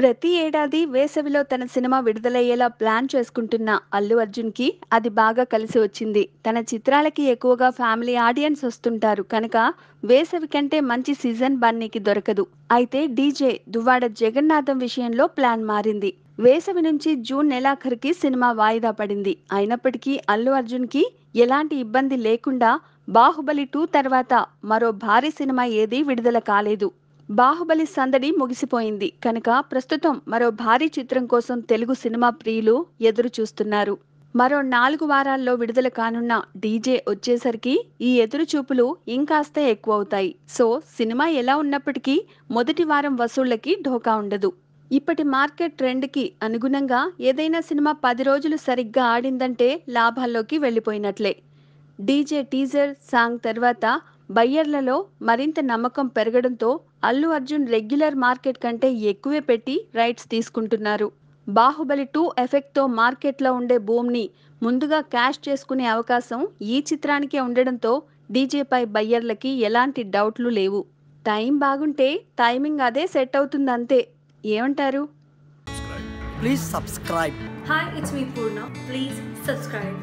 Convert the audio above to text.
ప్రతి ఏడాది వేసవిలో తన సినిమా విడుదలయ్యేలా ప్లాన్ చేసుకుంటున్న అల్లు అర్జున్‌కి అది బాగా కలిసి వచ్చింది. తన చిత్రాలకి ఎక్కువగా ఫ్యామిలీ ఆడియన్స్ వస్తుంటారు కనుక వేసవి కంటే మంచి సీజన్ బన్నీకి దొరకదు. అయితే డీజే దువ్వాడ జగన్నాథం విషయంలో ప్లాన్ మారింది. వేసవి నుంచి జూన్ నెలాఖరుకి సినిమా వాయిదా పడింది. అయినప్పటికీ అల్లు అర్జున్‌కి ఎలాంటి ఇబ్బంది లేకుండా 'బాహుబలి 2' తర్వాత మరో భారీ సినిమా ఏదీ విడుదల కాలేదు. 'బాహుబలి' సందడి ముగిసిపోయింది కనుక ప్రస్తుతం మరో భారీ చిత్రం కోసం తెలుగు సినిమా ప్రియులు ఎదురు చూస్తున్నారు. మరో 4 వారాల్లో విడుదల కానున్న 'డీజే' వచ్చేసరికి ఈ ఎదురు చూపులు ఇంకాస్త ఎక్కువవుతాయి. సో సినిమా ఎలా ఉన్నప్పటికీ మొదటి వారం వసూళ్లకి ఢోకా ఉండదు. ఇప్పటి మార్కెట్ ట్రెండ్‌కి అనుగుణంగా ఏదైనా సినిమా 10 రోజులు సరిగ్గా ఆడిందంటే లాభాల్లోకి వెళ్ళిపోయినట్లే. డీజే టీజర్ సాంగ్ తర్వాత బయ్యర్లలో మరింత నమ్మకం పెరగడంతో అల్లు అర్జున్ రెగ్యులర్ మార్కెట్ కంటే ఎక్కువే పెట్టి రైట్స్ తీసుకుంటున్నారు. బాహుబలి 2 ఎఫెక్ట్తో మార్కెట్లో ఉండే బూమ్ని ముందుగా క్యాష్ చేసుకునే అవకాశం ఈ చిత్రానికే ఉండడంతో డీజేపై బయ్యర్లకి ఎలాంటి డౌట్లు లేవు. టైం బాగుంటే టైమింగ్ అదే సెట్ అవుతుందంతే. ఏమంటారు? Please subscribe. Hi, it's me Purna. Please subscribe.